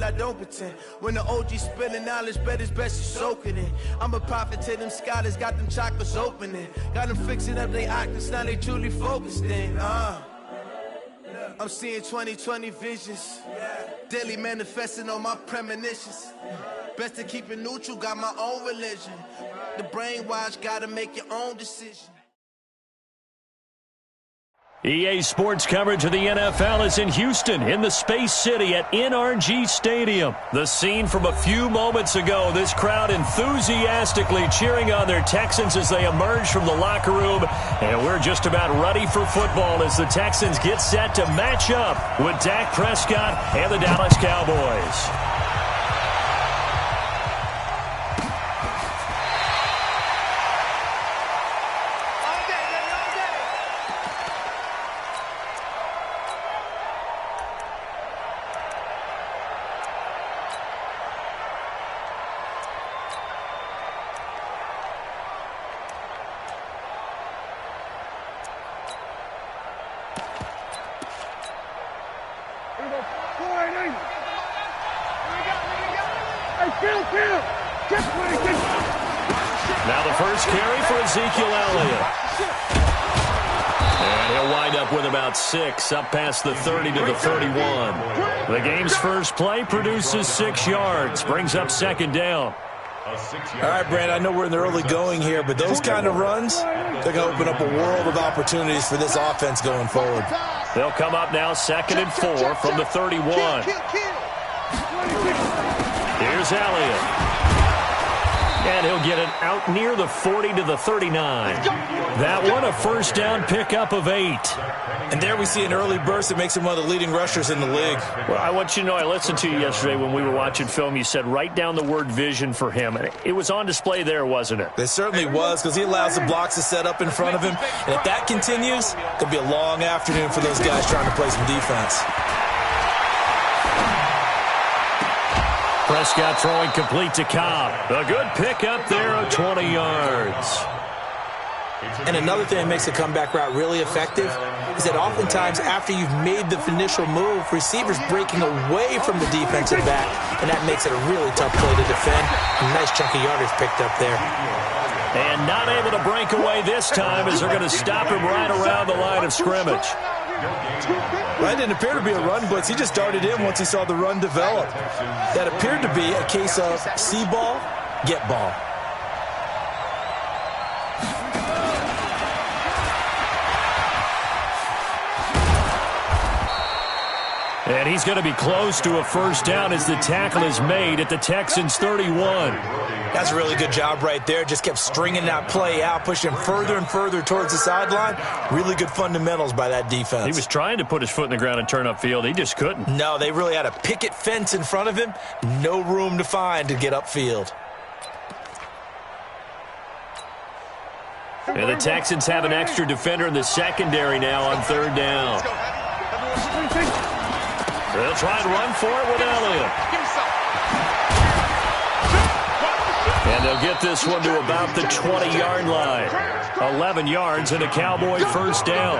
I don't pretend. When the OG spilling knowledge, bet it's best you soak it in. I'm a prophet to them scholars, got them chakras opening. Got them fixing up they octaves, now they truly focused in. I'm seeing 2020 visions. Daily manifesting on my premonitions. Best to keep it neutral, got my own religion. The brainwash, gotta make your own decision. EA Sports coverage of the NFL is in Houston, in the Space City at NRG Stadium. The scene from a few moments ago, this crowd enthusiastically cheering on their Texans as they emerge from the locker room. And we're just about ready for football as the Texans get set to match up with Dak Prescott and the Dallas Cowboys. Now the first carry for Ezekiel Elliott. And he'll wind up with about 6, up past the 30 to the 31. The game's first play produces 6 yards, brings up second down. All right, Brand, I know we're in the early going here, but those kind of runs, they're going to open up a world of opportunities for this offense going forward. They'll come up now 2nd and 4 from the 31. Here's Elliott. And he'll get it out near the 40 to the 39. That one, a first down pickup of 8. And there we see an early burst that makes him one of the leading rushers in the league. Well, I want you to know, I listened to you yesterday when we were watching film. You said write down the word vision for him. And it was on display there, wasn't it? It certainly was, because he allows the blocks to set up in front of him. And if that continues, it'll be a long afternoon for those guys trying to play some defense. Prescott throwing complete to Cobb. A good pickup there of 20 yards. And another thing that makes the comeback route really effective is that oftentimes after you've made the initial move, receivers breaking away from the defensive back, and that makes it a really tough play to defend. A nice chunk of yardage picked up there. And not able to break away this time as they're going to stop him right around the line of scrimmage. That didn't appear to be a run blitz. He just darted in once he saw the run develop. That appeared to be a case of see ball, get ball. And he's going to be close to a first down as the tackle is made at the Texans' 31. That's a really good job right there. Just kept stringing that play out, pushing him further and further towards the sideline. Really good fundamentals by that defense. He was trying to put his foot in the ground and turn upfield. He just couldn't. No, they really had a picket fence in front of him. No room to find to get upfield. And the Texans have an extra defender in the secondary now on 3rd down. They'll try and run for it with Elliott. And they'll get this one to about the 20-yard line. 11 yards and a Cowboy first down.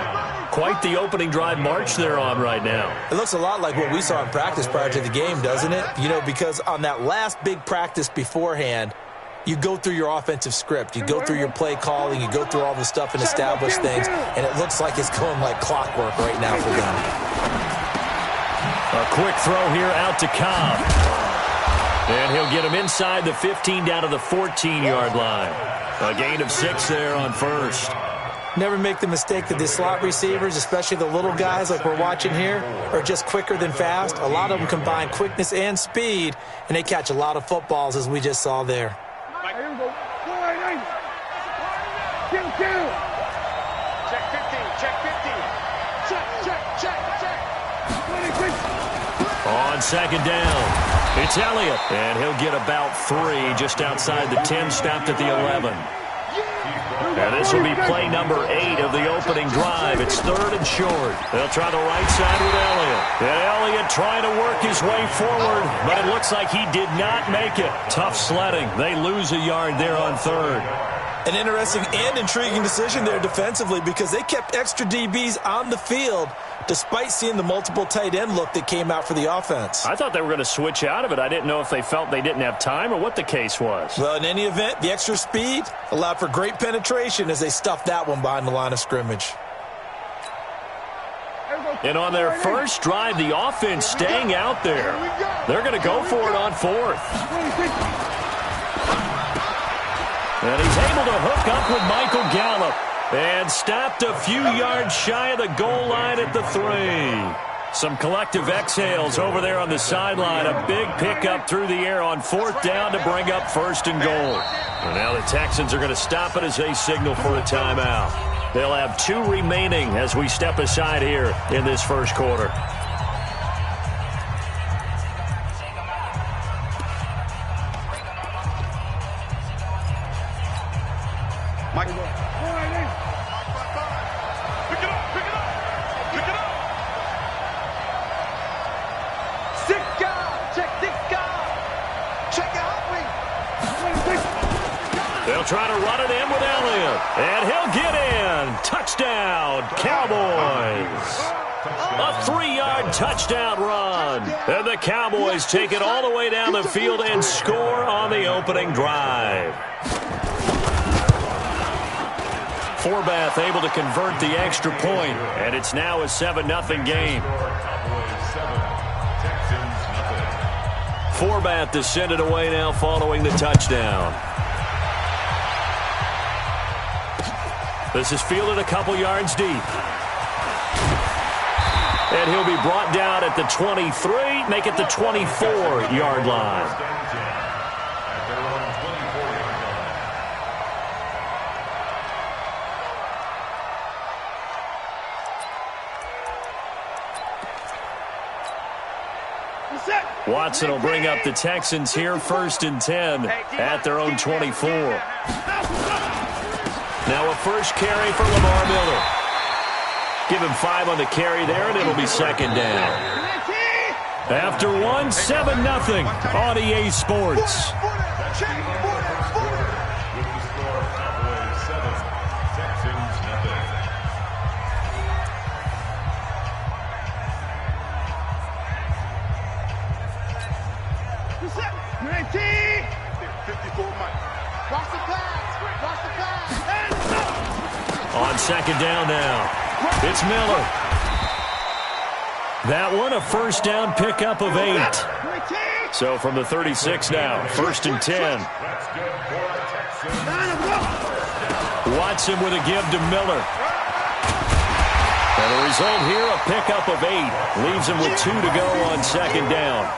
Quite the opening drive march they're on right now. It looks a lot like what we saw in practice prior to the game, doesn't it? You know, because on that last big practice beforehand, you go through your offensive script. You go through your play calling. You go through all the stuff and establish things. And it looks like it's going like clockwork right now for them. A quick throw here out to Cobb. And he'll get him inside the 15 down to the 14-yard line. A gain of 6 there on first. Never make the mistake that the slot receivers, especially the little guys like we're watching here, are just quicker than fast. A lot of them combine quickness and speed, and they catch a lot of footballs as we just saw there. Check 15, check 15. Check. On 2nd down, it's Elliott, and he'll get about 3 just outside the 10, stopped at the 11. And this will be play number 8 of the opening drive. It's 3rd and short. They'll try the right side with Elliott. And Elliott trying to work his way forward, but it looks like he did not make it. Tough sledding. They lose a yard there on 3rd. An interesting and intriguing decision there defensively because they kept extra DBs on the field despite seeing the multiple tight end look that came out for the offense. I thought they were going to switch out of it. I didn't know if they felt they didn't have time or what the case was. Well, in any event, the extra speed allowed for great penetration as they stuffed that one behind the line of scrimmage. And on their first drive, the offense staying out there. They're going to go for it on fourth. And he's able to hook up with Michael Gallup. And stopped a few yards shy of the goal line at the 3. Some collective exhales over there on the sideline. A big pickup through the air on fourth down to bring up first and goal. And now the Texans are going to stop it as they signal for a timeout. They'll have 2 remaining as we step aside here in this first quarter. Try to run it in with Elliott. And he'll get in. Touchdown, Cowboys. A 3-yard touchdown run. And the Cowboys take it all the way down the field and score on the opening drive. Forbath able to convert the extra point. And it's now a 7-0 game. Forbath to send it away now following the touchdown. This is fielded a couple yards deep. And he'll be brought down at the 23, make it the 24-yard line. Watson will bring up the Texans here, 1st and 10 at their own 24. Now a first carry for Lamar Miller. Give him 5 on the carry there, and it'll be second down. After 1, 7-0 on EA Sports. On second down now, it's Miller. That one a first down pickup of 8. So from the 36 now, 1st and 10. Watson with a give to Miller. And the result here, a pickup of 8. Leaves him with 2 to go on second down.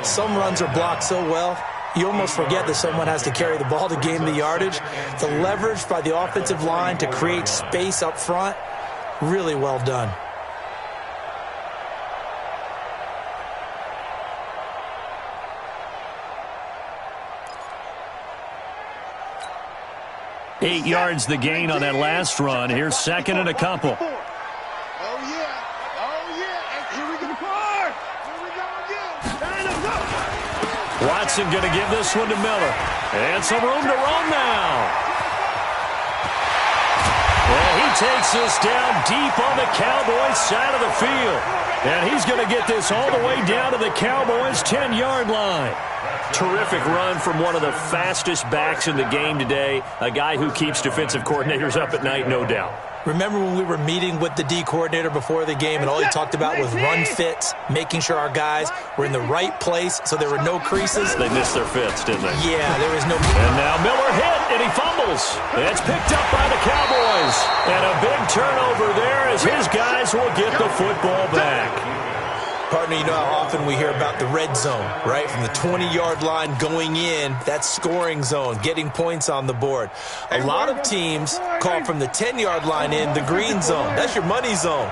Some runs are blocked so well, you almost forget that someone has to carry the ball to gain the yardage. The leverage by the offensive line to create space up front, really well done. Eight yards the gain on that last run. Here's second and a couple. Watson going to give this one to Miller. And some room to run now. And he takes this down deep on the Cowboys side of the field. And he's going to get this all the way down to the Cowboys' 10-yard line. Terrific run from one of the fastest backs in the game today. A guy who keeps defensive coordinators up at night, no doubt. Remember when we were meeting with the D coordinator before the game and all he talked about was run fits, making sure our guys were in the right place so there were no creases? They missed their fits, didn't they? Yeah, there was no... And now Miller hit, and he fumbles. It's picked up by the Cowboys. And a big turnover there as his guys will get the football back. Partner, you know how often we hear about the red zone, right? From the 20-yard line going in, that's scoring zone, getting points on the board. A lot of teams call from the 10-yard line in the green zone. That's your money zone.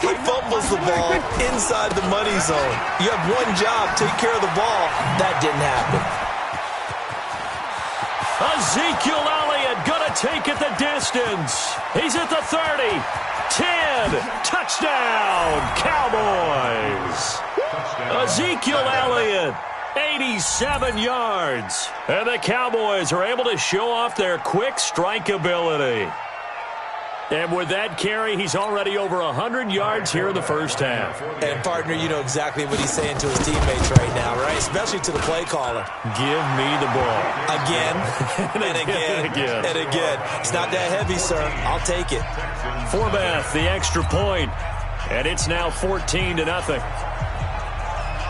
He fumbles the ball inside the money zone. You have one job, take care of the ball. That didn't happen. Ezekiel Elliott gonna take it the distance. He's at the 30. 10, touchdown, Cowboys. Ezekiel Elliott 87 yards. And the Cowboys are able to show off their quick strike ability. And with that carry, he's already over 100 yards here in the first half. And, partner, you know exactly what he's saying to his teammates right now, right? Especially to the play caller. Give me the ball. Again, and again, and again. It's not that heavy, sir. I'll take it. Forbath, the extra point. And it's now 14-0.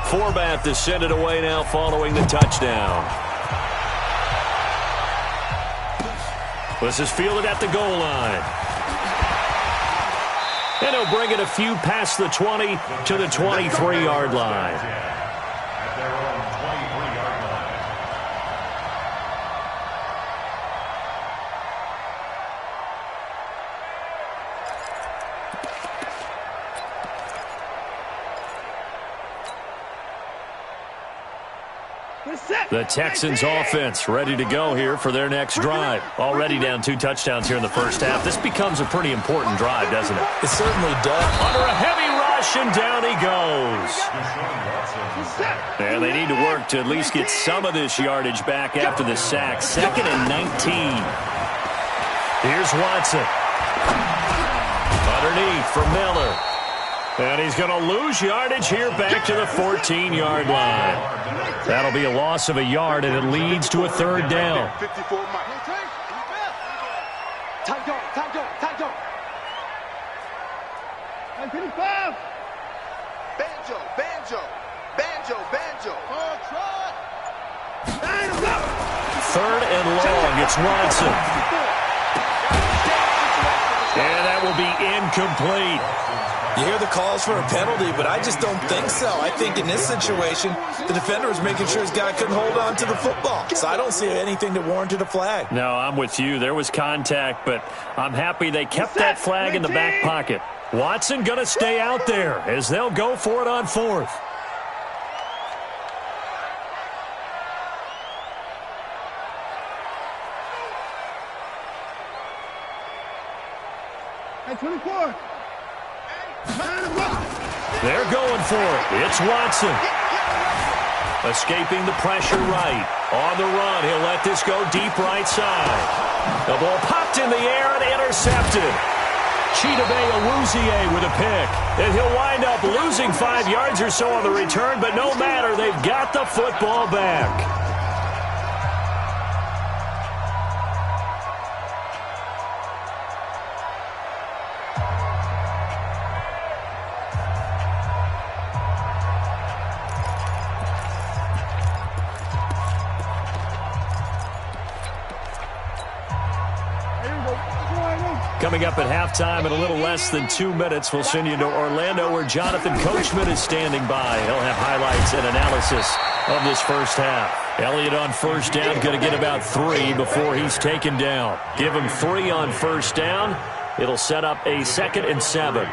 Forbath to send it away now following the touchdown. This is fielded at the goal line. And he'll bring it a few past the 20 to the 23-yard line. The Texans offense ready to go here for their next drive. Already down 2 touchdowns here in the first half. This becomes a pretty important drive, doesn't it? It certainly does. Under a heavy rush, and down he goes. And they need to work to at least get some of this yardage back after the sack. 2nd and 19. Here's Watson. Underneath for Miller. And he's going to lose yardage here back to the 14-yard line. That'll be a loss of a yard, and it leads to a 3rd down. Banjo, banjo, banjo, banjo. 3rd and long. It's Watson. And that will be incomplete. You hear the calls for a penalty, but I just don't think so. I think in this situation, the defender was making sure his guy couldn't hold on to the football. So I don't see anything that warranted a flag. No, I'm with you. There was contact, but I'm happy they kept that flag in the back pocket. Watson going to stay out there as they'll go for it on 4th. They're going for it. It's Watson. Escaping the pressure right. On the run, he'll let this go deep right side. The ball popped in the air and intercepted. Chidobe Awuzie with a pick. And he'll wind up losing 5 yards or so on the return, but no matter, they've got the football back. Coming up at halftime in a little less than 2 minutes, we'll send you to Orlando where Jonathan Coachman is standing by. He'll have highlights and analysis of this first half. Elliott on first down, going to get about 3 before he's taken down. Give him 3 on first down. It'll set up a 2nd and 7.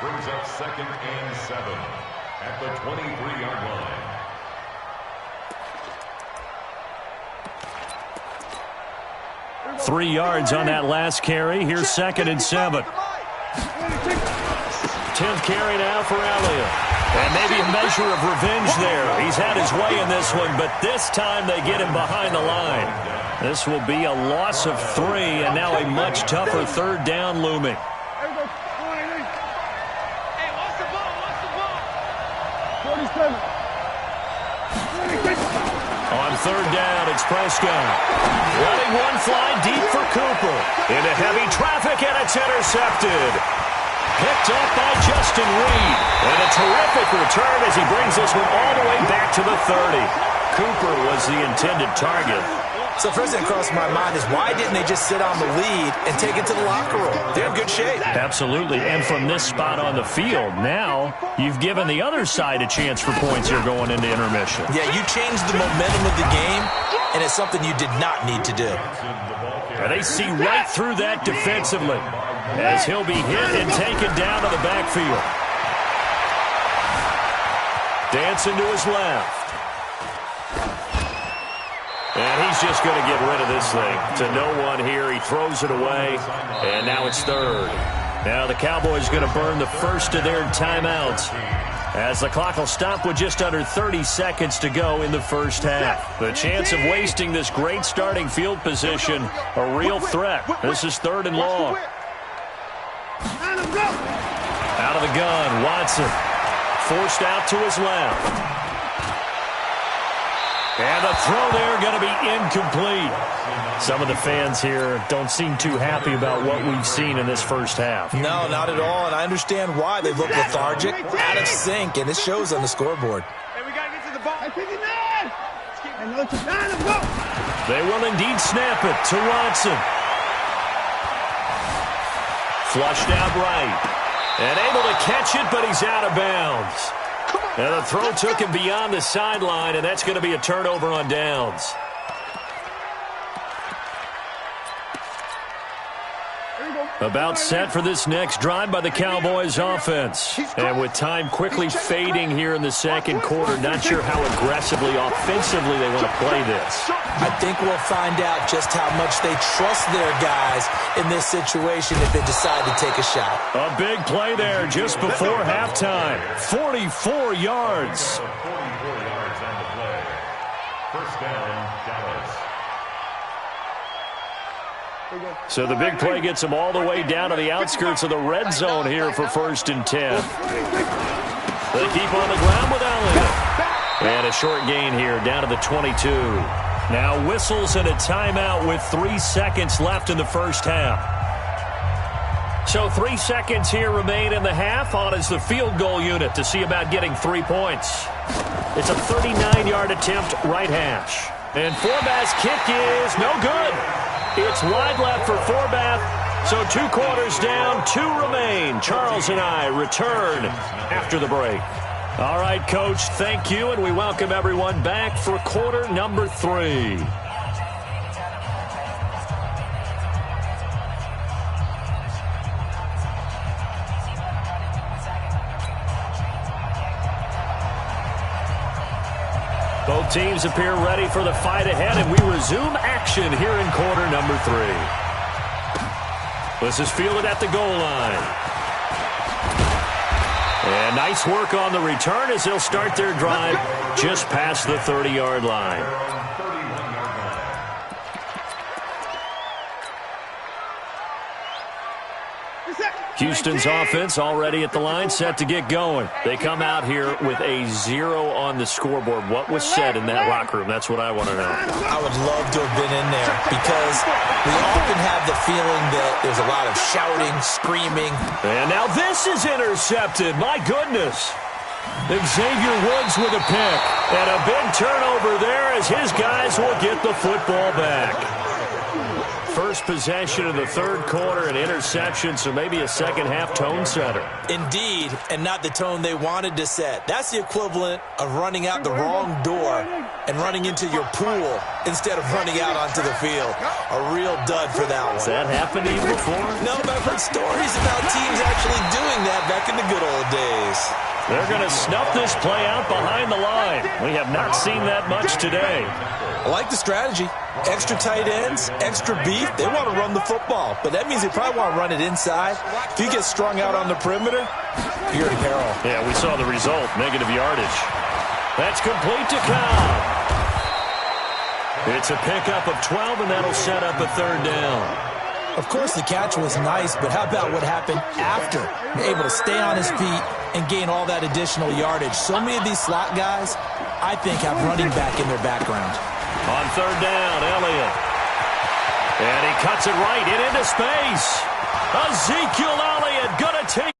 Brings up 2nd and 7 at the 23-yard line. 3 yards on that last carry. Here's 2nd and 7. 10th carry now for Elliott. And maybe a measure of revenge there. He's had his way in this one, but this time they get him behind the line. This will be a loss of 3, and now a much tougher 3rd down looming. On 3rd down, it's Prescott. Running one fly deep for Cooper. Into heavy traffic, and it's intercepted. Picked up by Justin Reed. And a terrific return as he brings this one all the way back to the 30. Cooper was the intended target. So first thing that crossed my mind is why didn't they just sit on the lead and take it to the locker room? They're in good shape. Absolutely. And from this spot on the field, now you've given the other side a chance for points here going into intermission. Yeah, you changed the momentum of the game, and it's something you did not need to do. And they see right through that defensively as he'll be hit and taken down to the backfield. Dancing to his left. And he's just going to get rid of this thing to no one here. He throws it away, and now it's 3rd. Now the Cowboys going to burn the first of their timeouts. as the clock will stop with just under 30 seconds to go in the first half. The chance of wasting this great starting field position, a real threat. This is 3rd and long. Out of the gun, Watson. Forced out to his left. And the throw there going to be incomplete. Some of the fans here don't seem too happy about what we've seen in this first half. No, not at all, and I understand why. They look lethargic, out of sync, and it shows on the scoreboard. Hey, we got to get to the ball. They will indeed snap it to Watson. Flushed out right. And able to catch it, but he's out of bounds. And the throw took him beyond the sideline, and that's going to be a turnover on downs. About set for this next drive by the Cowboys offense. And with time quickly fading here in the second quarter, not sure how aggressively, offensively they want to play this. I think we'll find out just how much they trust their guys in this situation if they decide to take a shot. A big play there just before halftime. 44 yards. 44 yards on the play. First down, Dallas. So the big play gets them all the way down to the outskirts of the red zone here for 1st and 10. They keep on the ground with Elliott. And a short gain here down to the 22. Now whistles and a timeout with 3 seconds left in the first half. So 3 seconds here remain in the half. On is the field goal unit to see about getting 3 points. It's a 39-yard attempt right hash. And Forbath's kick is no good. It's wide left for Forbath. So 2 quarters down, 2 remain. Charles and I return after the break. All right, Coach, thank you, and we welcome everyone back for quarter number 3. Both teams appear ready for the fight ahead, and we resume action here in quarter number 3. This is fielded at the goal line. And nice work on the return as they'll start their drive just past the 30-yard line. Houston's offense already at the line, set to get going. They come out here with a 0 on the scoreboard. What was said in that locker room? That's what I want to know. I would love to have been in there because we often have the feeling that there's a lot of shouting, screaming. And now this is intercepted. My goodness. Xavier Woods with a pick. And a big turnover there as his guys will get the football back. First possession of the third quarter, an interception, so maybe a second-half tone setter. Indeed, and not the tone they wanted to set. That's the equivalent of running out the wrong door and running into your pool instead of running out onto the field. A real dud for that one. Has that happened to you before? No, but I've heard stories about teams actually doing that back in the good old days. They're going to snuff this play out behind the line. We have not seen that much today. I like the strategy. Extra tight ends, extra beef. They want to run the football, but that means they probably want to run it inside. If you get strung out on the perimeter, you're in peril. Yeah, we saw the result, negative yardage. That's complete to Cobb. It's a pickup of 12, and that'll set up a third down. Of course, the catch was nice, but how about what happened after? Able to stay on his feet and gain all that additional yardage. So many of these slot guys, I think, have running back in their background. On third down, Elliott. And he cuts it right and into space. Ezekiel Elliott going to take